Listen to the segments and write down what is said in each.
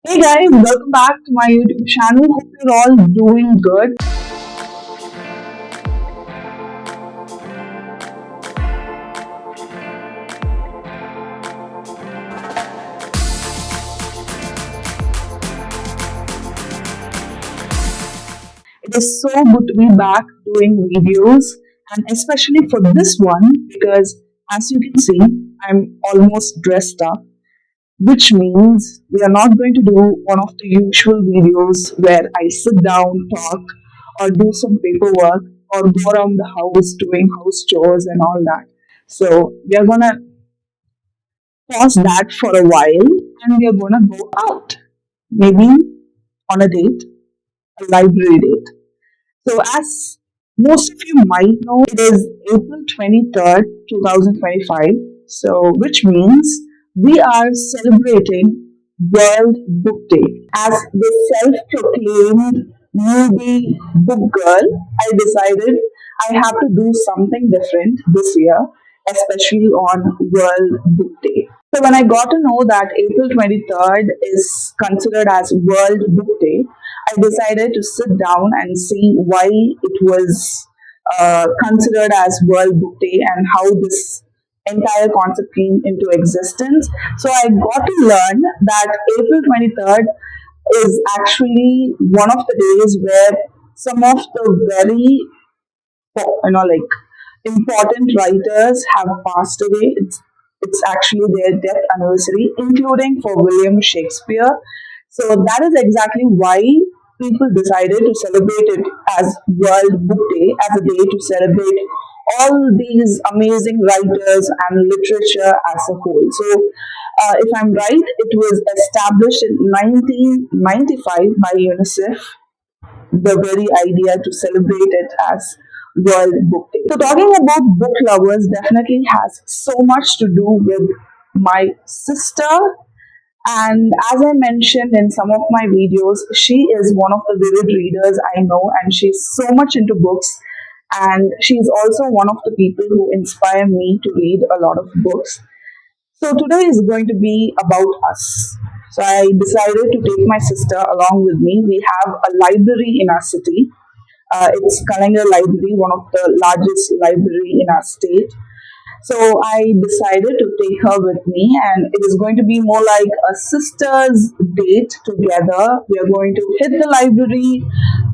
Hey guys, welcome back to my YouTube channel. Hope you're all doing good. It is so good to be back doing videos, and especially for this one because as you can see, I'm almost dressed up, which means we are not going to do one of the usual videos where I sit down, talk, or do some paperwork, or go around the house doing house chores and all that. So we are gonna pause that for a while and we are gonna go out. Maybe on a date, a library date. So, as most of you might know, it is April 23rd, 2025. So, which means we are celebrating World Book Day. As the self proclaimed newbie book girl, I decided I have to do something different this year, especially on World Book Day. So when I got to know that April 23rd is considered as World Book Day, I decided to sit down and see why it was considered as World Book Day and how this entire concept came into existence. So I got to learn that April 23rd is actually one of the days where some of the very like important writers have passed away. It's actually their death anniversary, including for William Shakespeare. So that is exactly why people decided to celebrate it as World Book Day, as a day to celebrate all these amazing writers and literature as a whole. So, if I'm right, it was established in 1995 by UNICEF, the very idea to celebrate it as World Book Day. So, talking about book lovers definitely has so much to do with my sister. And as I mentioned in some of my videos, she is one of the vivid readers I know, and she's so much into books. And she's also one of the people who inspire me to read a lot of books. So today is going to be about us. So I decided to take my sister along with me. We have a library in our city. It's Kalinga Library, one of the largest library in our state. So I decided to take her with me, and it is going to be more like a sister's date together. We are going to hit the library,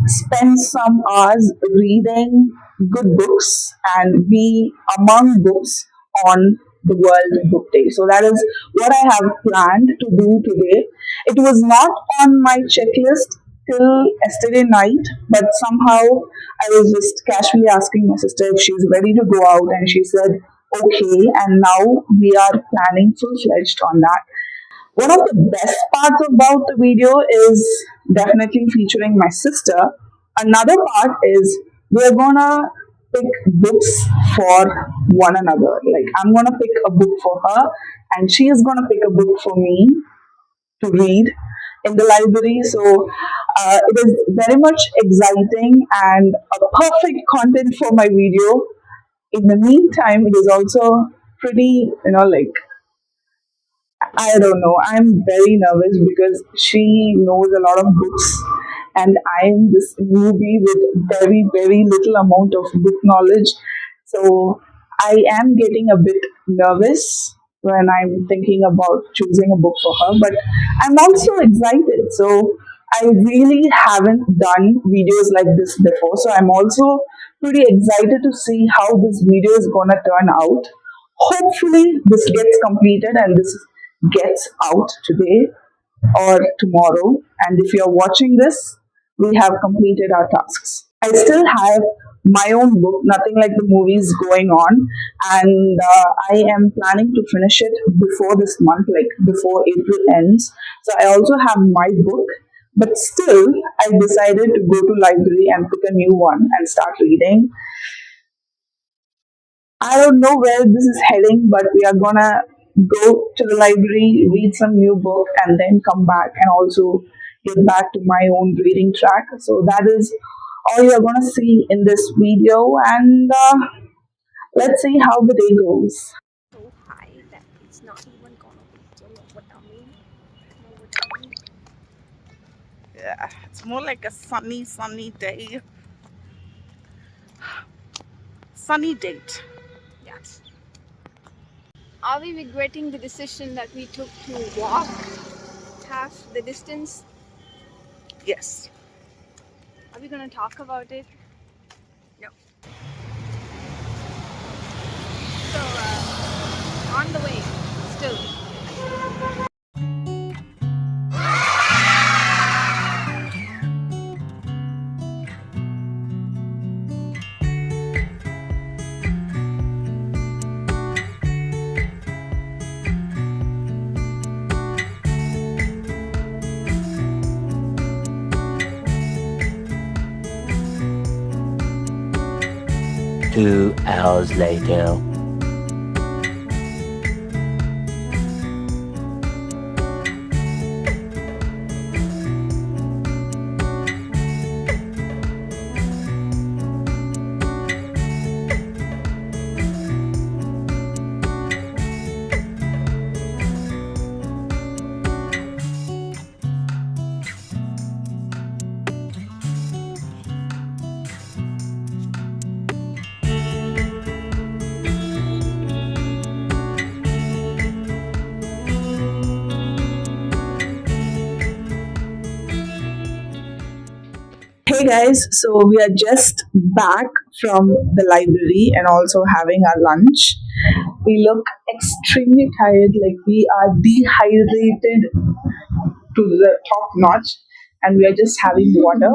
spend some hours reading good books, and be among books on the World Book Day. So that is what I have planned to do today. It was not on my checklist till yesterday night, but somehow I was just casually asking my sister if she's ready to go out, and she said okay, and now we are planning full fledged on that. One of the best parts about the video is definitely featuring my sister. Another part is we're gonna pick books for one another. Like, I'm gonna pick a book for her, and she is gonna pick a book for me to read in the library. So it is very much exciting and a perfect content for my video. In the meantime, it is also pretty, like, I don't know, I'm very nervous because she knows a lot of books and I'm this newbie with very, very little amount of book knowledge. So I am getting a bit nervous when I'm thinking about choosing a book for her, but I'm also excited. So I really haven't done videos like this before. So I'm also pretty excited to see how this video is gonna turn out. Hopefully, this gets completed and this gets out today or tomorrow. And if you're watching this, we have completed our tasks. I still have my own book, nothing like the movies going on, and I am planning to finish it before this month, like before April ends. So I also have my book, but still, I decided to go to library and pick a new one and start reading. I don't know where this is heading, but we are gonna go to the library, read some new book, and then come back and also get back to my own reading track. So that is all you're gonna see in this video, and let's see how the day goes. So high that it's not even gonna be still over tummy. Yeah, it's more like a sunny day. Sunny date. Yes. Are we regretting the decision that we took to walk half the distance? Yes. Are we going to talk about it? No. So, on the way, still. 2 hours later. Hey guys, so we are just back from the library and also having our lunch. We look extremely tired, like we are dehydrated to the top notch, and we are just having water,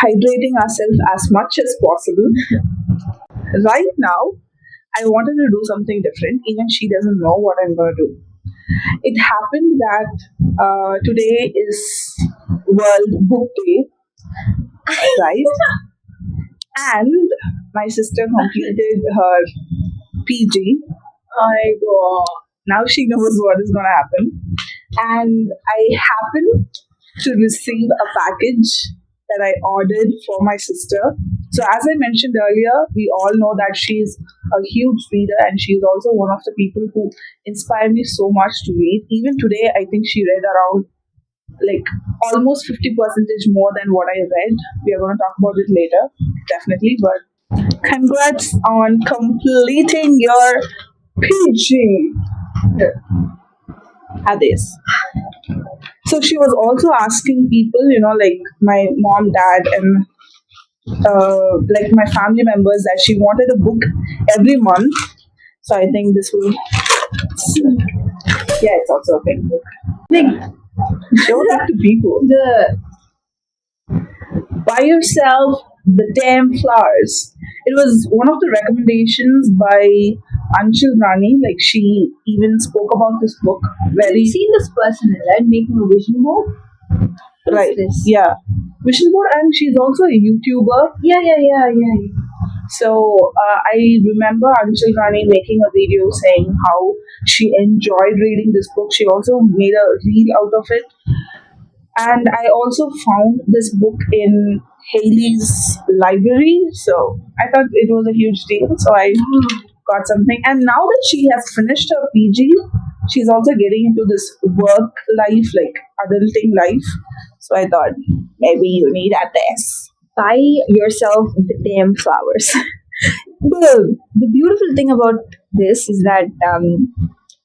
hydrating ourselves as much as possible. Right now, I wanted to do something different. Even she doesn't know what I'm going to do. It happened that today is World Book Day, right? And my sister completed her PG. I go. Now she knows what is going to happen. And I happened to receive a package that I ordered for my sister. So, as I mentioned earlier, we all know that she's a huge reader and she's also one of the people who inspire me so much to read. Even today, I think she read around like almost 50 percentage more than what I read. We are going to talk about it later, definitely. But congrats on completing your PG. Hades. So she was also asking people, like my mom, dad, and like my family members, that she wanted a book every month. So I think this will, yeah, it's also a big book. Like, show that to people. The Buy yourself the damn flowers. It was one of the recommendations by Anshul Rani. Like she even spoke about this book very. You've seen this person, right? Making a vision board? Right. This? Yeah. Vision board, and she's also a YouTuber. Yeah. So I remember Anshul Rani making a video saying how she enjoyed reading this book. She also made a reel out of it. And I also found this book in Haley's library. So I thought it was a huge deal. So I got something. And now that she has finished her PG, she's also getting into this work life, like adulting life. So I thought maybe you need at this. Buy yourself the damn flowers. The beautiful thing about this is that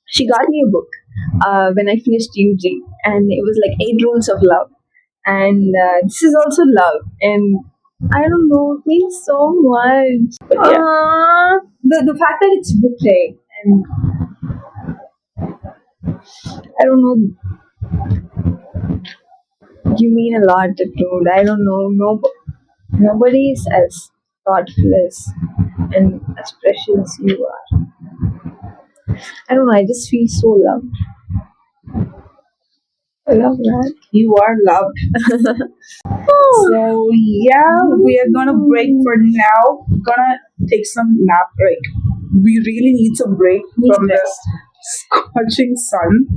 she got me a book when I finished UG, and it was like 8 Rules of Love, and this is also love, and I don't know, it means so much. But yeah. The fact that it's book day, and I don't know, you mean a lot, dude. I don't know, nobody is as thoughtful as and as precious as you are. I don't know, I just feel so loved. I love that. You are loved. So yeah, we are gonna break for now. Gonna take some nap break. We really need some break from the scorching sun.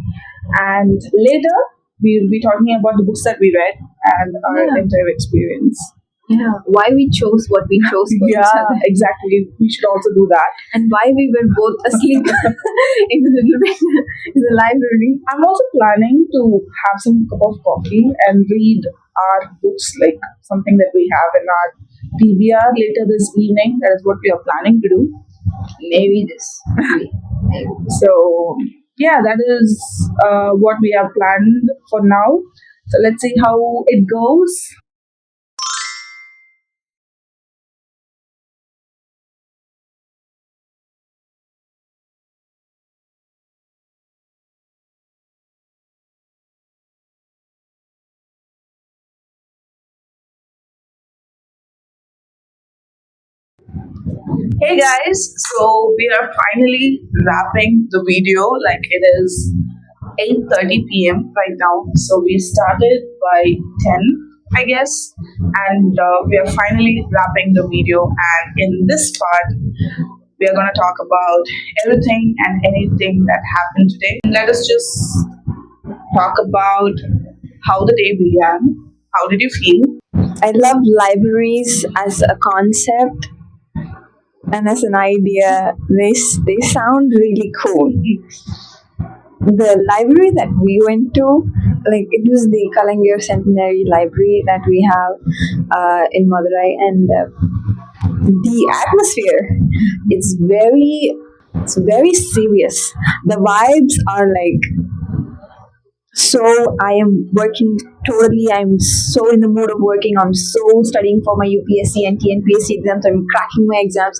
And later we will be talking about the books that we read and our entire experience. Yeah, why we chose what we chose for each Yeah, other, exactly. We should also do that. and why we were both asleep in the little bit in the library. I'm also planning to have some cup of coffee and read our books, like something that we have in our TBR later this evening. That is what we are planning to do. Maybe this. Maybe. So, yeah, that is what we have planned for now. So, let's see how it goes. Hey guys, so we are finally wrapping the video. Like it is 8:30 p.m. right now. So we started by 10, I guess, and we are finally wrapping the video. And in this part, we are going to talk about everything and anything that happened today. Let us just talk about how the day began. How did you feel? I love libraries as a concept and as an idea. They sound really cool. The library that we went to, like it was the Kalangir Centenary Library that we have in Madurai, and the atmosphere, it's very serious. The vibes are like, so I am working totally. I'm so in the mood of working. I'm so studying for my UPSC and TNPSC exams. I'm cracking my exams.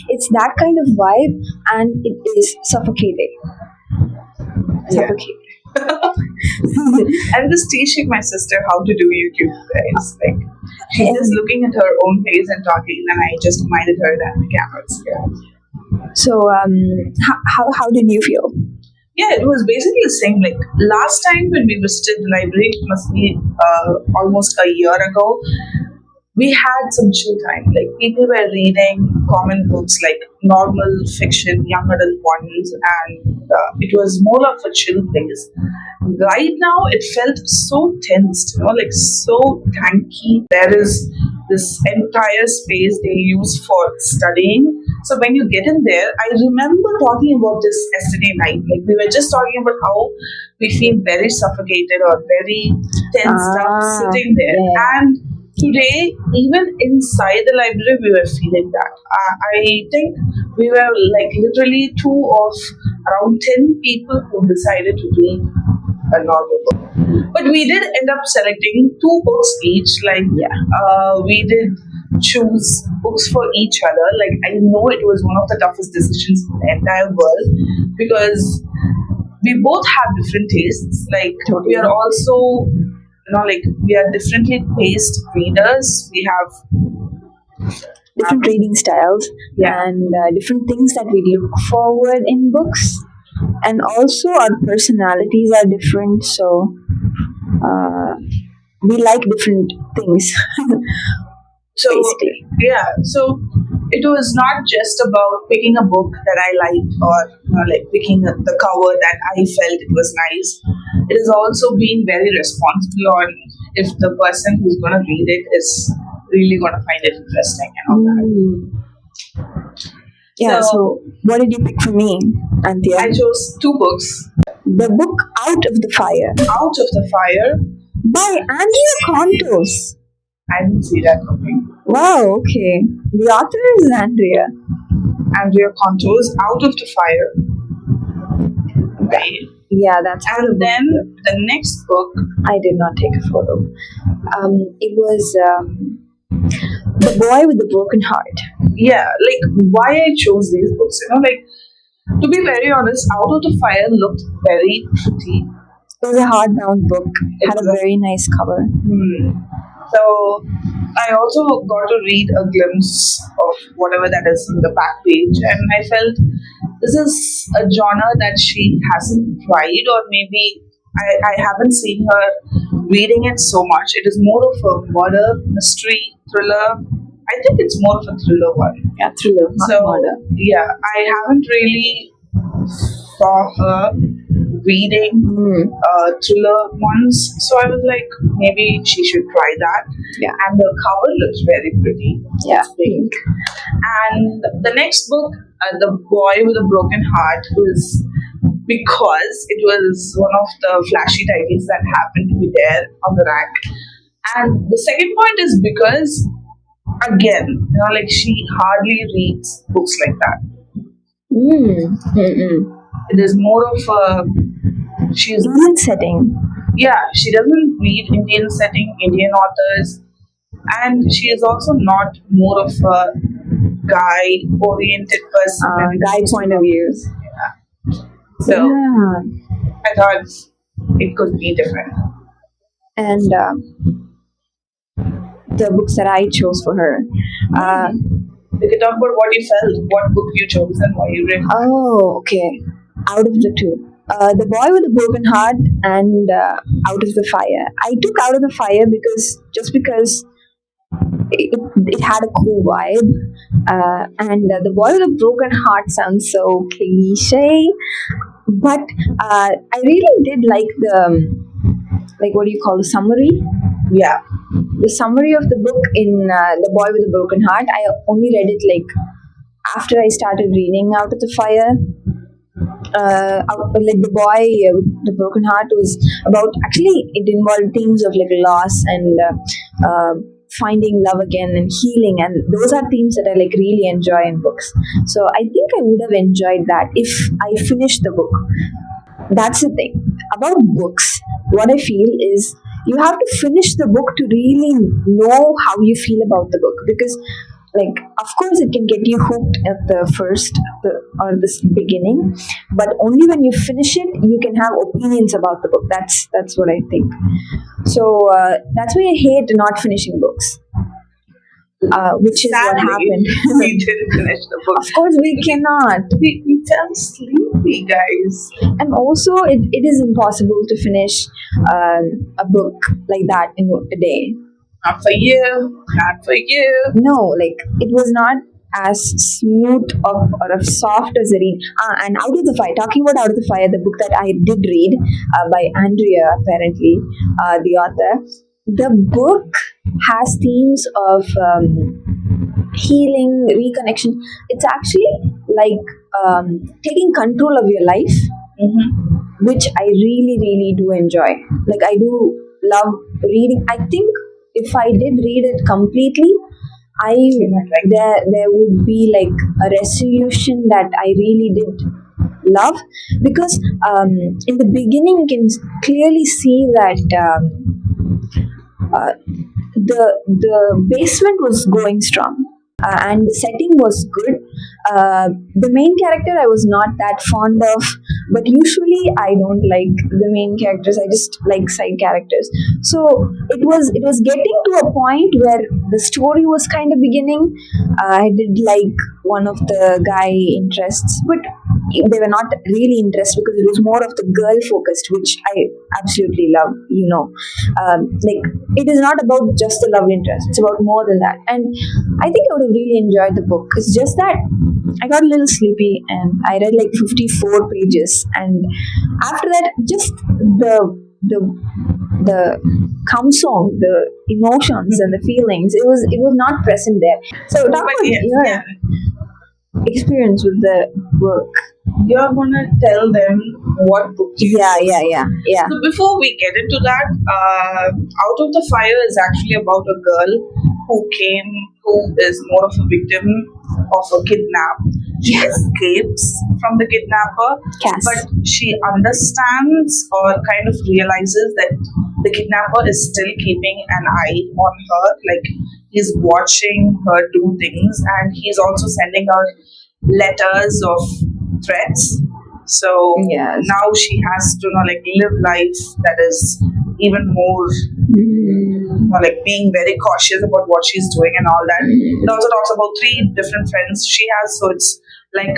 It's that kind of vibe, and it is suffocating. Yeah. Suffocating. I'm just teaching my sister how to do YouTube, guys. Like, she's just looking at her own face and talking, and I just minded her that the camera's here. So, how did you feel? Yeah, it was basically the same. Like, last time when we visited the library, it must be almost a year ago, we had some chill time. Like people were reading common books like normal fiction, young adult ones, and it was more of a chill place. Right now, it felt so tensed, like so tanky. There is this entire space they use for studying. So when you get in there, I remember talking about this yesterday night. Like we were just talking about how we feel very suffocated or very tensed up sitting there, Yeah. and today, even inside the library, we were feeling that. I think we were like literally two of around 10 people who decided to read a novel book. But we did end up selecting two books each. Like, we did choose books for each other. Like, I know it was one of the toughest decisions in the entire world because we both have different tastes. Like, we are also like we are differently paced readers. We have Different reading styles, Yeah. and different things that we look forward in books, and also our personalities are different. So uh, we like different things. So Basically. yeah, so it was not just about picking a book that I liked or like picking the cover that I felt it was nice. It is also being very responsible on if the person who's going to read it is really going to find it interesting and all that. Yeah. So- So, what did you pick for me, Anthea? I chose two books, The book Out of the Fire Out of the Fire. by Andrea Contos. I didn't see that coming. Wow. Okay. The author is Andrea. Andrea Conto's Out of the Fire. Right. Yeah, that's how the And book. then the next book, I did not take a photo. It was The Boy with the Broken Heart. yeah, like why I chose these books, like to be very honest, Out of the Fire looked very pretty. It was a hardbound book. Had a very nice cover. So I also got to read a glimpse of whatever that is in the back page, and I felt this is a genre that she hasn't tried, or maybe I haven't seen her reading it so much. It is more of a murder, mystery, thriller. I think it's more of a thriller one. Yeah, thriller, not So murder. yeah, I haven't really saw her reading Mm. thriller ones. So I was like, maybe she should try that. Yeah. And the cover looks very pretty. Yeah. It's pink. And the next book, The Boy with a Broken Heart, was because it was one of the flashy titles that happened to be there on the rack. And the second point is because, again, like she hardly reads books like that. Mm. Mm-mm. It is more of a, she's, Indian setting. yeah, she doesn't read Indian setting, Indian authors, and she is also not more of a guy oriented person. when it Guy comes to point of view. So Yeah. I thought it could be different. And the books that I chose for her. We can talk about what you felt, what book you chose, and why you read. Oh, okay. Out of the two. The Boy with a Broken Heart and Out of the Fire. I took Out of the Fire because it had a cool vibe. And The Boy with a Broken Heart sounds so cliche. But I really did like like what do you call the summary? Yeah. The summary of the book in The Boy with a Broken Heart. I only read it like after I started reading Out of the Fire. Like the boy with the broken heart was about, actually it involved themes of like loss and finding love again and healing, and those are themes that I like really enjoy in books. So I think I would have enjoyed that if I finished the book. That's the thing about books. What I feel is you have to finish the book to really know how you feel about the book, because like of course it can get you hooked at the or this beginning, but only when you finish it you can have opinions about the book. That's what I think. So that's why I hate not finishing books, which is what Sadly, happened. we didn't finish the book. Of course we cannot. We fell sleepy, guys. And also it is impossible to finish a book like that in a day. Not for you. Not for you. No, like it was not as smooth or as soft as a read. And Out of the Fire, talking about Out of the Fire, the book that I did read by Andrea, apparently, the author, the book has themes of healing, reconnection. It's actually like taking control of your life, which I really, really do enjoy. Like I do love reading. I think if I did read it completely, there would be like a resolution that I really did love, because in the beginning you can clearly see that the basement was going strong, and the setting was good. The main character I was not that fond of, but usually I don't like the main characters. I just like side characters. So it was getting to a point where the story was kind of beginning. I did like one of the guy interests, but they were not really interested because it was more of the girl focused, which I absolutely love. Like it is not about just the love interest; it's about more than that. And I think I would have really enjoyed the book. It's just that I got a little sleepy and I read like 54 pages, and after that, just the come song, the emotions and the feelings, it was not present there. So talk But about your yeah, experience with the work. you're gonna tell them what book you Yeah, chose. yeah. So before we get into that, Out of the Fire is actually about a girl who is more of a victim of a kidnap. She escapes from the kidnapper, Cass. but she understands or kind of realizes that the kidnapper is still keeping an eye on her, like he's watching her do things, and he's also sending her letters of threats. So Yes. now she has to like live life that is even more like being very cautious about what she's doing and all that. It also talks about 3 different friends she has, so it's like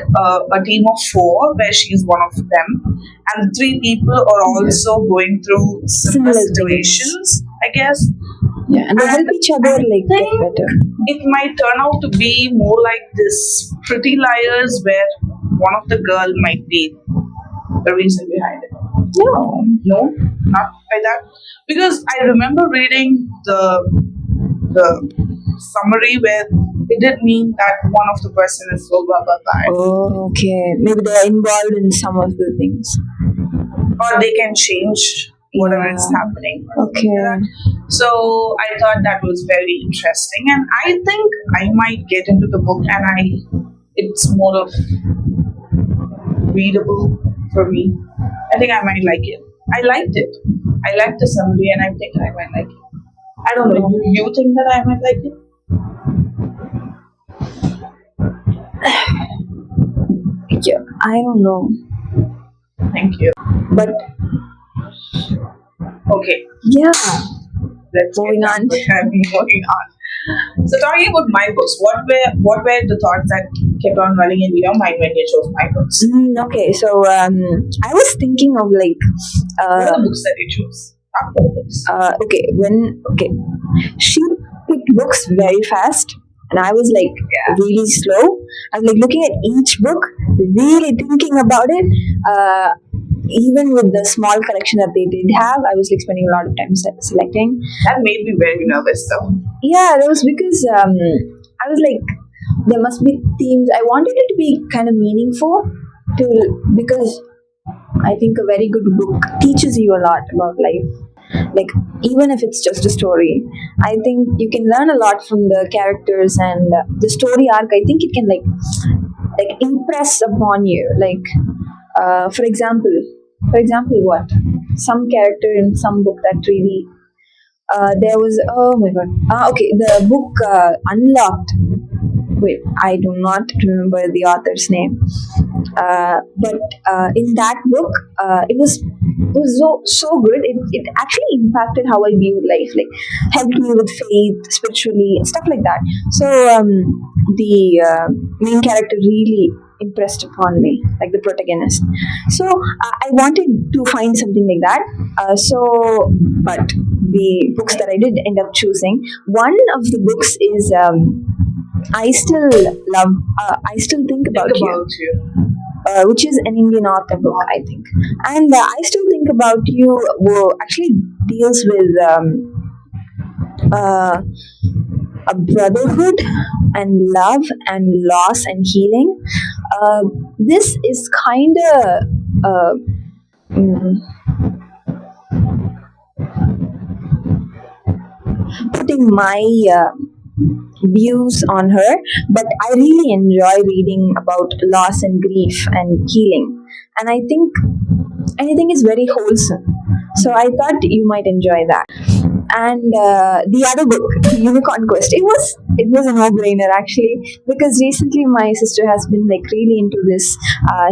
a team of 4 where she's one of them, and 3 people are also going through similar Similar things. situations, I guess. Yeah, and they help And each other I like get think better. it might turn out to be more like this Pretty Liars, where one of the girl might be the reason behind it. No. No, not like that. Because I remember reading the summary where it did mean that one of the person is so blah blah blah, Oh, okay. Maybe they're involved in some of the things. or they can change whatever is Yeah. happening. Okay. So I thought that was very interesting, and I think I might get into the book, and it's more of readable for me. I think I might like it. I liked it. I liked the summary, and I think I might like it. I don't know. Do you think that I might like it? Yeah. I don't know. Thank you. But Okay, yeah. let's Moving get on. moving on. So talking about my books, what were the thoughts that kept on running in your mind when you chose my books? Okay, so I was thinking of like, What are uh, the books that you chose? After the books. okay, she picked books very fast, and I was like Yeah. really slow. I was like looking at each book, really thinking about it. Even with the small collection that they did have, I was like spending a lot of time selecting. That made me very nervous though. Yeah, that was because I was like, there must be themes. I wanted it to be kind of meaningful, to because I think a very good book teaches you a lot about life. Like, even if it's just a story, I think you can learn a lot from the characters and the story arc. I think it can like impress upon you. Like, for example, what some character in some book that really there was, oh my god, okay, the book Unlocked. Wait, I do not remember the author's name. But in that book, it was so good. It actually impacted how I viewed life, like helped me with faith, spiritually, stuff like that. So the main character really impressed upon me, like the protagonist. So I wanted to find something like that. But the books that I did end up choosing, one of the books is I still love. I still think Think about you, about you. which is an Indian author book, I think. And I still think about you. Actually deals with uh, a brotherhood and love and loss and healing. This is kind of mm, putting my views on her, but I really enjoy reading about loss and grief and healing. And I think it's very wholesome. So I thought you might enjoy that. And the other book, The Unicorn Quest, it was a no-brainer actually, because recently my sister has been like really into this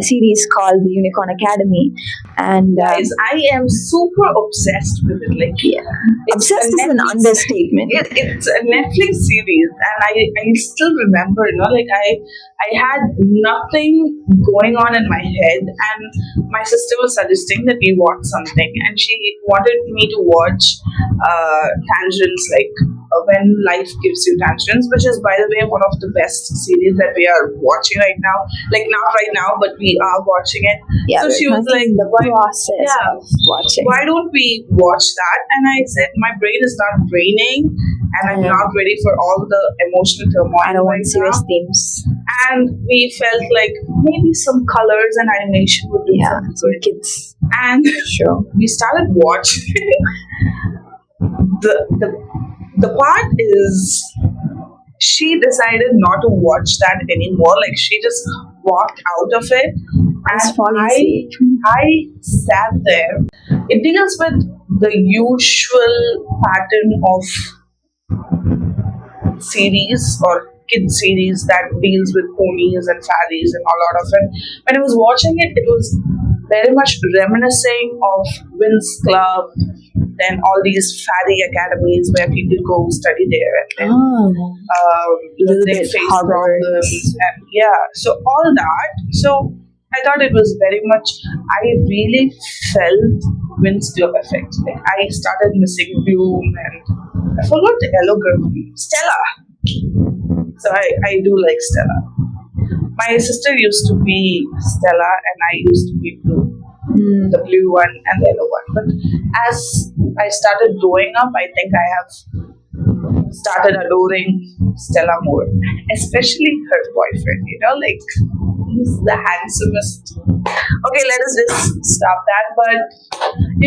series called The Unicorn Academy, and Guys, I am super obsessed with it. Like, yeah, it's obsessed a is an Netflix understatement. it's a Netflix series, and I still remember, like I had nothing going on in my head, and my sister was suggesting that we watch something, and she wanted me to watch Tangents, like When Life Gives You Tangents, which is, by the way, one of the best series that we are watching right now. Like, not right now, but we are watching it. Yeah, So she was like, in the process yeah, of watching. why don't we watch that? And I said, my brain is not draining, and I'm Yeah. not ready for all the emotional turmoil I don't want right serious now. themes. And we felt like maybe some colors and animation would do Yeah, something some good. kids. And Sure. we started watching. The part is, she decided not to watch that anymore. Like, she just walked out of it, Just and falling asleep. I sat there. It deals with the usual pattern of series or kid series that deals with ponies and fairies and a lot of it. When I was watching it, it was very much reminiscing of Winx Club, then all these fairy academies where people go study there, and then Oh, little they bit face Hogwarts. problems, and yeah, so all that. So I thought it was very much. I really felt Winx Club effect. Like, I started missing Bloom, and I forgot the yellow girl, Stella. So I do like Stella. My sister used to be Stella, and I used to be Bloom. the blue one and the yellow one. But as I started growing up, I think I have started adoring Stella more, especially her boyfriend. Like he's the handsomest. Okay, let us just stop that. But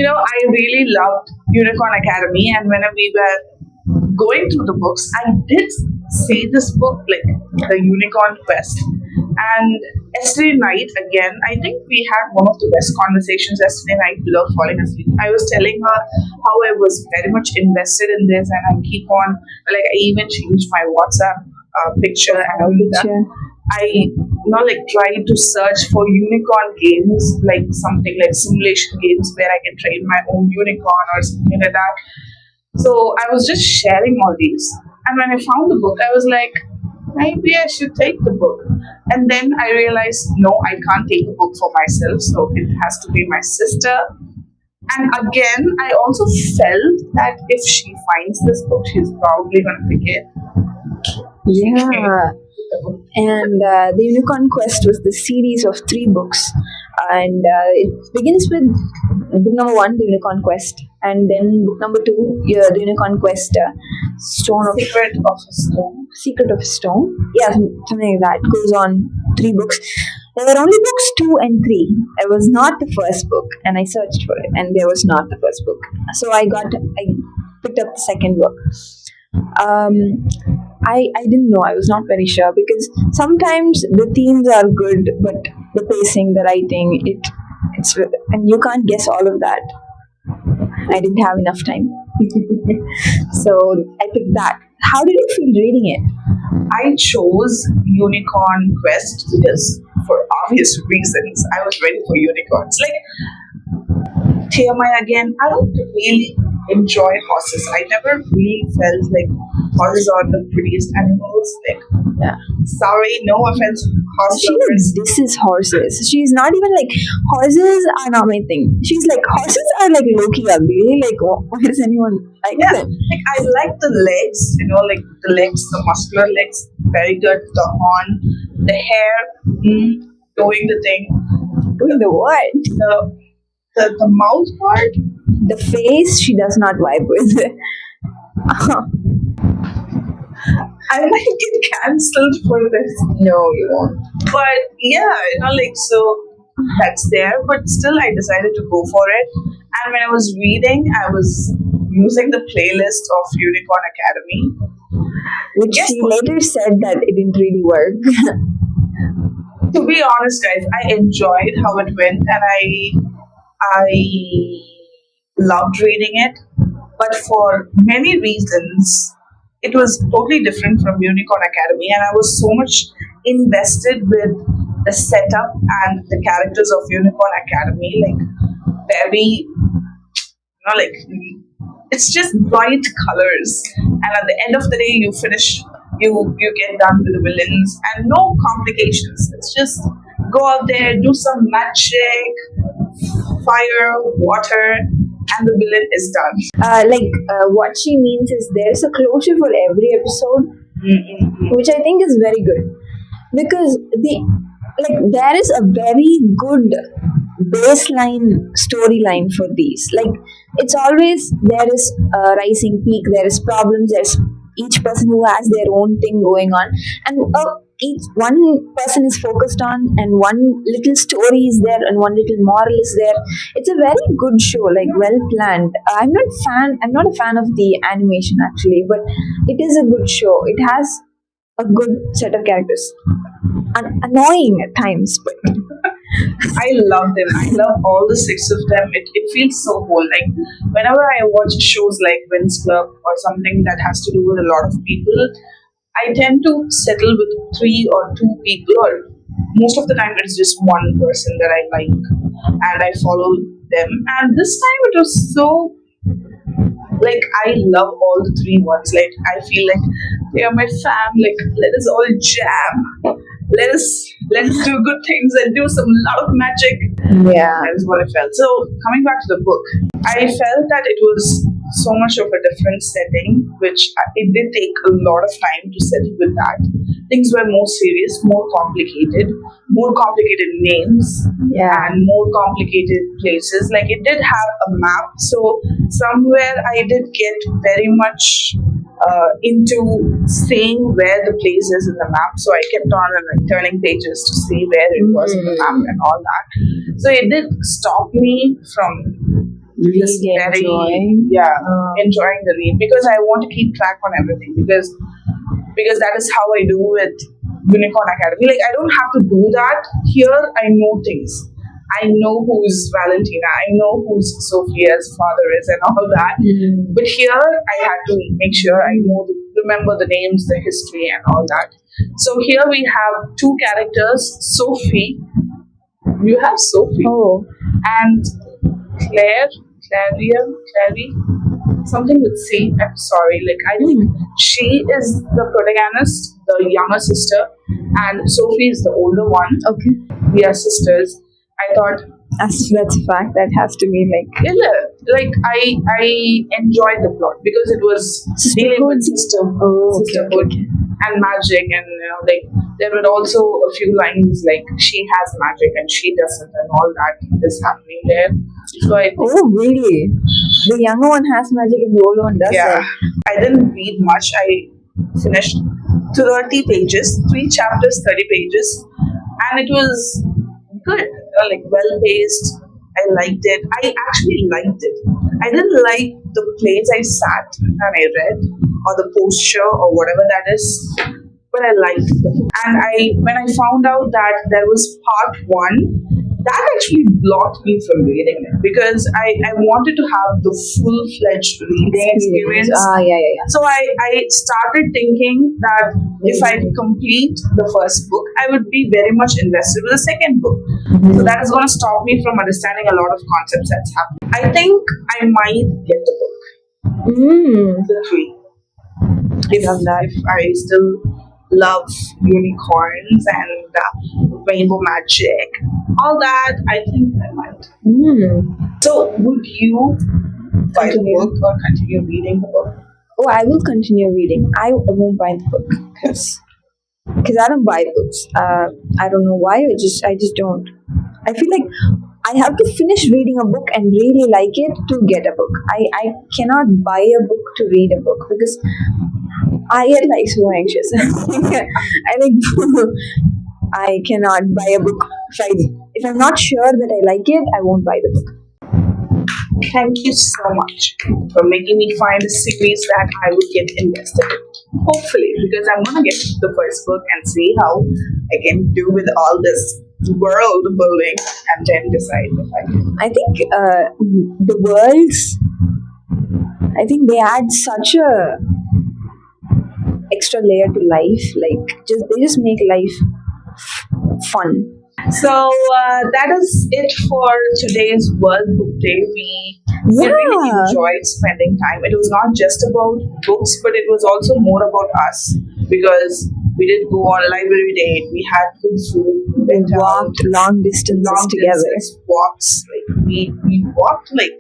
I really loved Unicorn Academy, and when we were going through the books, I did see this book, like the Unicorn Quest. And yesterday night, again, I think we had one of the best conversations yesterday night without falling asleep. I was telling her how I was very much invested in this, and I keep on, like, I even changed my WhatsApp picture and all of that. I try to search for unicorn games, like something like simulation games where I can train my own unicorn or something like that. So I was just sharing all these. And when I found the book, I was like, maybe I should take the book. And then I realized, no, I can't take a book for myself. So it has to be my sister. And again, I also felt that if she finds this book, she's probably going to pick it. Yeah. And the Unicorn Quest was the series of 3 books. And it begins with book number 1, the Unicorn Quest. And then book number 2, the Unicorn Quest, Secret of a Stone. Yeah, something like that. It goes on 3 books. There were only books 2 and 3. It was not the first book, and I searched for it, and there was not the first book. So I picked up the second book. I didn't know. I was not very sure because sometimes the themes are good, but the pacing, the writing, it's and you can't guess all of that. I didn't have enough time, so I picked that. How did you feel reading it? I chose Unicorn Quest because, for obvious reasons, I was ready for unicorns. Like TMI again, I don't really enjoy horses. I never really felt like horses are the prettiest animals. Like, Yeah. sorry, no offense, horse She lovers. this is horses. She's not even like horses are not my thing. She's like horses are like low-key ugly. Like why does anyone like Yeah, them? like I like the legs, like the legs, the muscular legs, very good. The horn, the hair, doing the thing, Doing the what? the mouth part. The face she does not vibe with. I might get cancelled for this. No, you won't. But yeah, so that's there. But still, I decided to go for it. And when I was reading, I was using the playlist of Unicorn Academy. Which Yes, she later said that it didn't really work. to be honest, guys, I enjoyed how it went, and I loved reading it. But for many reasons, it was totally different from Unicorn Academy, and I was so much invested with the setup and the characters of Unicorn Academy, like very, like it's just bright colors, and at the end of the day, you finish, you get done with the villains, and no complications. It's just go out there, do some magic, fire, water, and the villain is done. What she means is there's a closure for every episode, Mm-mm. which I think is very good because there is a very good baseline storyline for these. Like it's always there is a rising peak, there is problems, there's each person who has their own thing going on, and each one person is focused on, and one little story is there, and one little moral is there. It's a very good show, like well planned. I'm not a fan of the animation actually, but it is a good show. It has a good set of characters. Annoying at times, but I love them. I love all the 6 of them. It feels so whole. Like whenever I watch shows like Winx Club or something that has to do with a lot of people, I tend to settle with 3 or 2 people, or most of the time it's just one person that I like and I follow them. And this time it was so, like, I love all the 3 ones. Like I feel like they are my fam. Like let us all jam. Let's do good things and do some lot of magic. yeah. That is what I felt. So coming back to the book, I felt that it was so much of a different setting, which it did take a lot of time to settle with that. Things were more serious, more complicated names, Yeah. and more complicated places. Like it did have a map, so somewhere I did get very much into seeing where the place is in the map. So I kept on like turning pages to see where it was in the map and all that. So it did stop me from just Really very enjoying. enjoying the read, because I want to keep track on everything, because that is how I do with Unicorn Academy. Like I don't have to do that here. I know things. I know who's Valentina. I know who's Sophia's father is and all that. But here I had to make sure I remember the names, the history, and all that. So here we have two characters, Sophie. You have Sophie Oh. and Clary, something with C. I'm sorry. Like I think she is the protagonist, the younger sister, and Sophie is the older one. Okay. We are sisters. I thought, That's a fact. That has to be like. like I enjoyed the plot because it was dealing with sisterhood and magic, and like there were also a few lines like she has magic and she doesn't, and all that is happening there. So I think, Oh, really? The younger one has magic and the older one doesn't. yeah, I didn't read much. I finished 30 pages, 3 chapters, 30 pages, and it was good, like well paced. I liked it. I actually liked it. I didn't like the place I sat and I read, or the posture, or whatever that is, but I liked it. And when I found out that there was part one, that actually blocked me from reading it, because I wanted to have the full fledged reading experience. Yeah. So I started thinking that if I complete the first book, I would be very much invested with the second book. So that is going to stop me from understanding a lot of concepts that's happening. I think I might get the book, the three. If I still love unicorns and rainbow magic, all that, I think I might. So would you buy the book or continue reading the book? Oh, I will continue reading. I won't buy the book because I don't buy books. I don't know why. I just don't. I feel like I have to finish reading a book and really like it to get a book. I cannot buy a book to read a book because I get like so anxious. I like I cannot buy a book if I'm not sure that I like it. I won't buy the book. Thank you so much for making me find a series that I would get invested in. Hopefully, because I'm gonna get the first book and see how I can do with all this world building, and then decide if I can. I think the worlds. I think they add such a extra layer to life. Like they just make life fun. So that is it for today's World Book Day. We really enjoyed spending time. It was not just about books, but it was also more about us, because we did go on a library date. We had good food. We walked long distances together. Walks. Like we walked like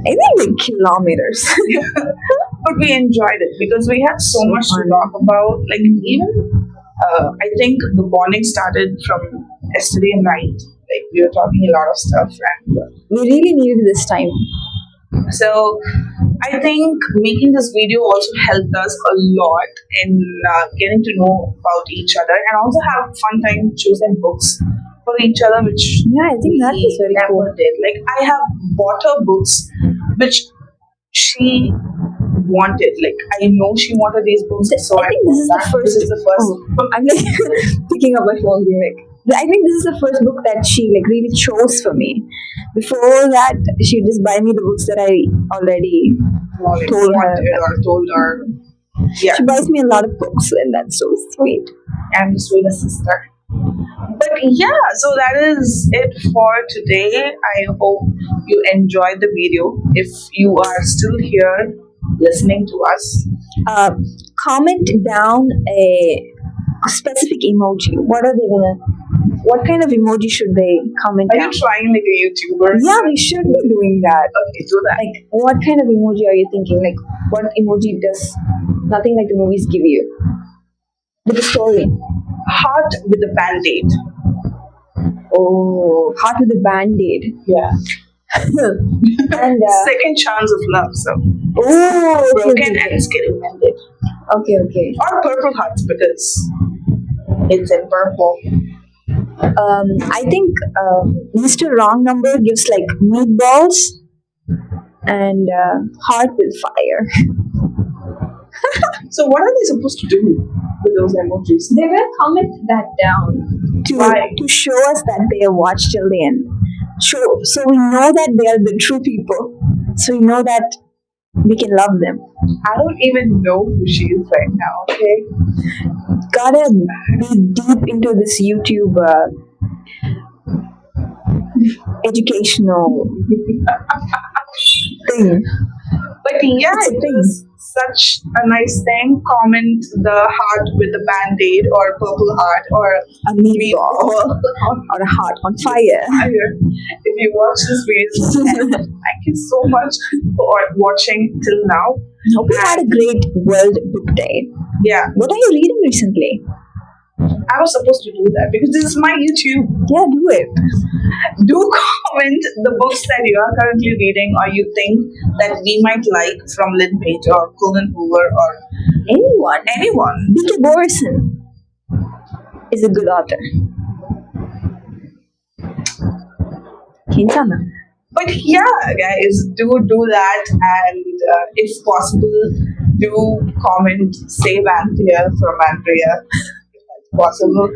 I think like kilometers. But we enjoyed it because we had so much to talk about. Like even I think the bonding started from yesterday night. Like we were talking a lot of stuff, and we really needed this time. So I think making this video also helped us a lot in getting to know about each other, and also have fun time choosing books for each other, which I think that is very never cool. did. Like I have bought her books, which she wanted. Like I know she wanted these books, so I think this is the first. This is the first. I'm like picking up my phone, being like. I think this is the first book that she like really chose for me. Before that, she'd just buy me the books that I already told her. Yeah, she buys me a lot of books, and that's so sweet. I'm the sweetest sister. But yeah, so that is it for today. I hope you enjoyed the video. If you are still here listening to us, comment down a specific emoji. What are they gonna? what kind of emoji should they comment Are you down? trying like a YouTuber? Yeah, we should be doing that. Okay, do that. Like, what kind of emoji are you thinking? Like, what emoji does nothing like the movies give you? With the story. Heart with a band-aid. Oh, heart with a band-aid. Yeah. And Second chance of love. So oh, okay, broken okay, and getting mended. okay, okay. Or purple hearts because it's in purple. I think Mr. Wrong Number gives like meatballs and heart with fire. So what are they supposed to do with those emojis? They will comment that down Why? to show us that they have watched till the end. So we know that they are the true people. So we know that we can love them. I don't even know who she is right now, okay? Gotta be deep into this YouTube educational thing. But yeah, It's a it thing. was such a nice thing. Comment the heart with the band-aid or purple heart or A meatball or a heart on fire. fire. If you watch this video, thank you so much for watching till now. Hope you had a great World Book Day. Yeah, What are you reading recently? I was supposed to do that because this is my YouTube. Yeah, do it. Do comment the books that you are currently reading or you think that we might like from Lynn Page or Colin Hoover or Anyone. anyone. B.K. Borison is a good author. 괜찮아. But yeah, guys, do that, and if possible, do comment save Anthea from Andrea if that's possible.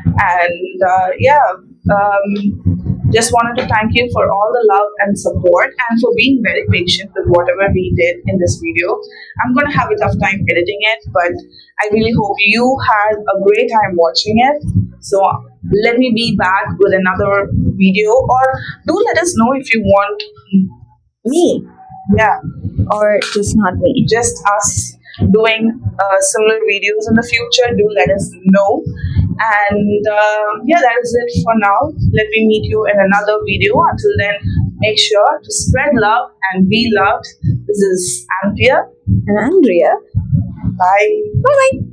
And just wanted to thank you for all the love and support and for being very patient with whatever we did in this video. I'm gonna have a tough time editing it, but I really hope you had a great time watching it. So let me be back with another video, or do let us know if you want, Me. yeah, Or just not me. just us doing similar videos in the future. Do let us know. And yeah, that is it for now. Let me meet you in another video. Until then, make sure to spread love and be loved. This is Anthea. And Andrea. Bye. Bye bye.